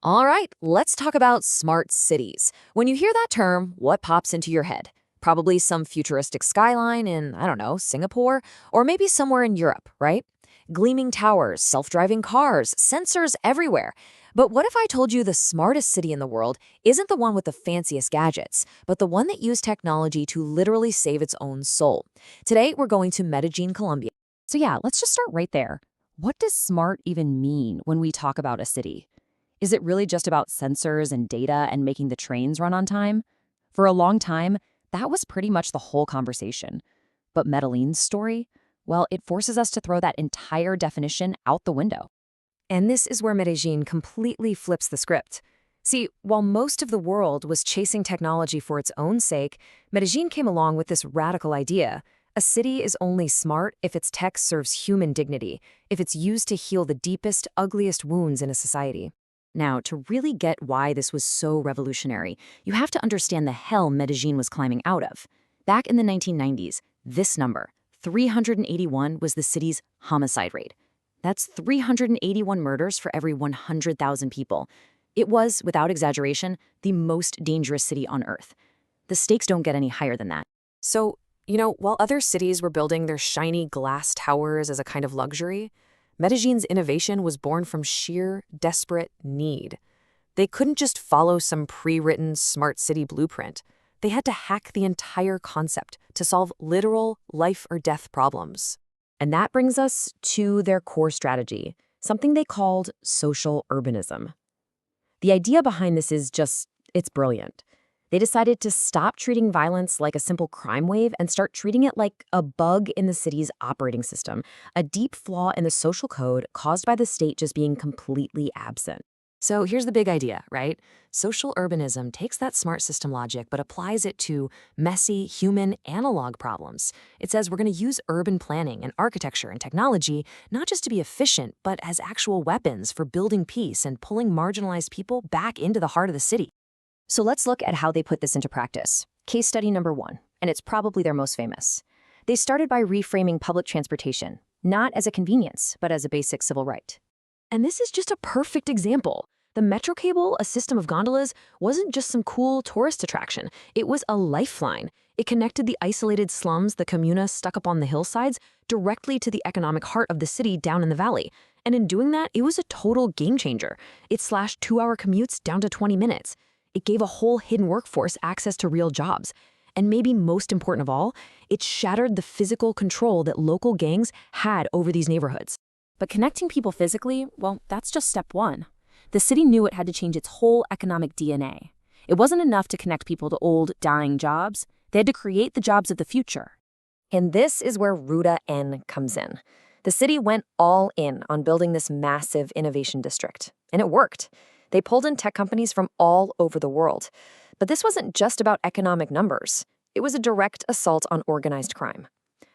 All right, let's talk about smart cities. When you hear that term, what pops into your head? Probably some futuristic skyline in, I don't know, Singapore, or maybe somewhere in Europe, right? Gleaming towers, self-driving cars, sensors everywhere. But what if I told you the smartest city in the world isn't the one with the fanciest gadgets, but the one that used technology to literally save its own soul? Today, we're going to Medellín, Colombia. So yeah, let's just start right there. What does smart even mean when we talk about a city? Is it really just about sensors and data and making the trains run on time? For a long time, that was pretty much the whole conversation. But Medellín's story? Well, it forces us to throw that entire definition out the window. And this is where Medellín completely flips the script. See, while most of the world was chasing technology for its own sake, Medellín came along with this radical idea. A city is only smart if its tech serves human dignity, if it's used to heal the deepest, ugliest wounds in a society. Now, to really get why this was so revolutionary, you have to understand the hell Medellín was climbing out of. Back in the 1990s, this number, 381, was the city's homicide rate. That's 381 murders for every 100,000 people. It was, without exaggeration, the most dangerous city on Earth. The stakes don't get any higher than that. So, while other cities were building their shiny glass towers as a kind of luxury, Medellín's innovation was born from sheer, desperate need. They couldn't just follow some pre-written smart city blueprint. They had to hack the entire concept to solve literal life-or-death problems. And that brings us to their core strategy, something they called social urbanism. The idea behind this is it's brilliant. They decided to stop treating violence like a simple crime wave and start treating it like a bug in the city's operating system, a deep flaw in the social code caused by the state just being completely absent. So here's the big idea, right? Social urbanism takes that smart system logic but applies it to messy, human, analog problems. It says we're going to use urban planning and architecture and technology not just to be efficient, but as actual weapons for building peace and pulling marginalized people back into the heart of the city. So let's look at how they put this into practice. Case study number 1, and it's probably their most famous. They started by reframing public transportation, not as a convenience, but as a basic civil right. And this is just a perfect example. The Metro Cable, a system of gondolas, wasn't just some cool tourist attraction. It was a lifeline. It connected the isolated slums, the comunas stuck up on the hillsides, directly to the economic heart of the city down in the valley. And in doing that, it was a total game changer. It slashed 2-hour commutes down to 20 minutes. It gave a whole hidden workforce access to real jobs. And maybe most important of all, it shattered the physical control that local gangs had over these neighborhoods. But connecting people physically, well, that's just step 1. The city knew it had to change its whole economic DNA. It wasn't enough to connect people to old, dying jobs. They had to create the jobs of the future. And this is where Ruta N comes in. The city went all in on building this massive innovation district. And it worked. They pulled in tech companies from all over the world. But this wasn't just about economic numbers. It was a direct assault on organized crime.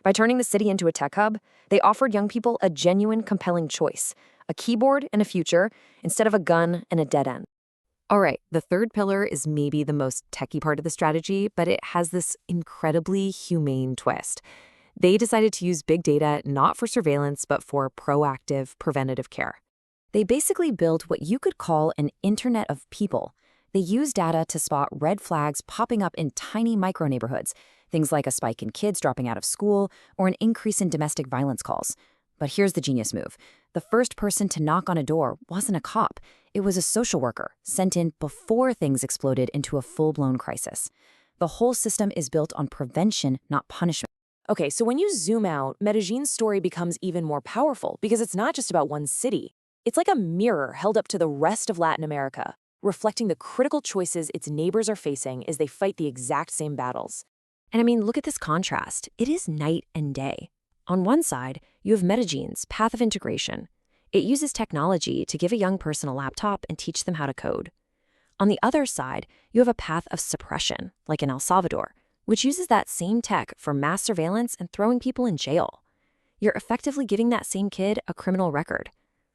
By turning the city into a tech hub, they offered young people a genuine, compelling choice, a keyboard and a future, instead of a gun and a dead end. All right, the third pillar is maybe the most techie part of the strategy, but it has this incredibly humane twist. They decided to use big data not for surveillance, but for proactive, preventative care. They basically built what you could call an internet of people. They used data to spot red flags popping up in tiny micro-neighborhoods, things like a spike in kids dropping out of school or an increase in domestic violence calls. But here's the genius move. The first person to knock on a door wasn't a cop. It was a social worker sent in before things exploded into a full-blown crisis. The whole system is built on prevention, not punishment. Okay, so when you zoom out, Medellín's story becomes even more powerful because it's not just about one city. It's like a mirror held up to the rest of Latin America, reflecting the critical choices its neighbors are facing as they fight the exact same battles. And I mean, look at this contrast. It is night and day. On one side, you have Medellín's path of integration. It uses technology to give a young person a laptop and teach them how to code. On the other side, you have a path of suppression, like in El Salvador, which uses that same tech for mass surveillance and throwing people in jail. You're effectively giving that same kid a criminal record.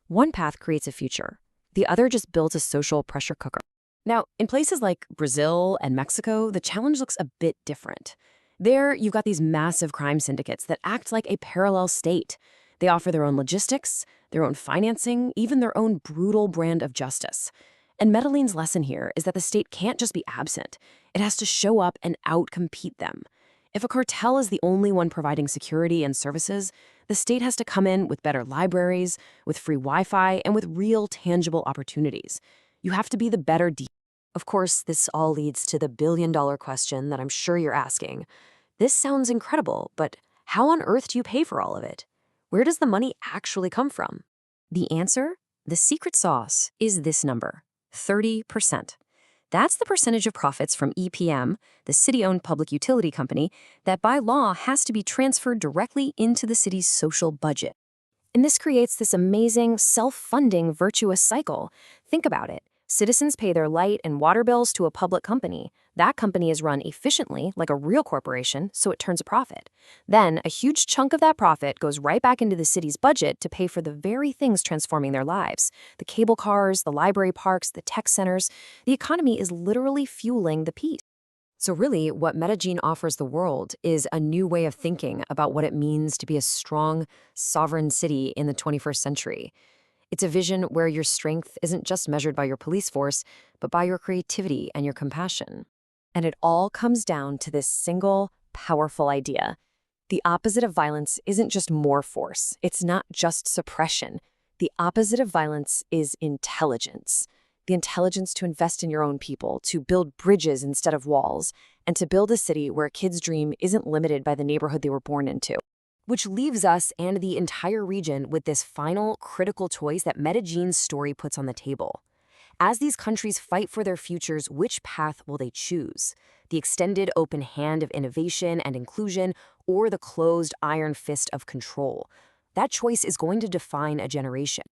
One path creates a future. The other just builds a social pressure cooker. Now, in places like Brazil and Mexico, the challenge looks a bit different. There, you've got these massive crime syndicates that act like a parallel state. They offer their own logistics, their own financing, even their own brutal brand of justice. And Medellin's lesson here is that the state can't just be absent. It has to show up and outcompete them. If a cartel is the only one providing security and services, the state has to come in with better libraries, with free Wi-Fi, and with real tangible opportunities. You have to be the better deal. Of course, this all leads to the billion-dollar question that I'm sure you're asking. This sounds incredible, but how on earth do you pay for all of it? Where does the money actually come from? The answer? The secret sauce is this number, 30%. That's the percentage of profits from EPM, the city-owned public utility company, that by law has to be transferred directly into the city's social budget. And this creates this amazing, self-funding, virtuous cycle. Think about it. Citizens pay their light and water bills to a public company. That company is run efficiently, like a real corporation, so it turns a profit. Then, a huge chunk of that profit goes right back into the city's budget to pay for the very things transforming their lives. The cable cars, the library parks, the tech centers. The economy is literally fueling the peace. So really, what Medellín offers the world is a new way of thinking about what it means to be a strong, sovereign city in the 21st century. It's a vision where your strength isn't just measured by your police force, but by your creativity and your compassion. And it all comes down to this single, powerful idea. The opposite of violence isn't just more force. It's not just suppression. The opposite of violence is intelligence. The intelligence to invest in your own people, to build bridges instead of walls, and to build a city where a kid's dream isn't limited by the neighborhood they were born into. Which leaves us and the entire region with this final, critical choice that Medellín's story puts on the table. As these countries fight for their futures, which path will they choose? The extended open hand of innovation and inclusion, or the closed iron fist of control? That choice is going to define a generation.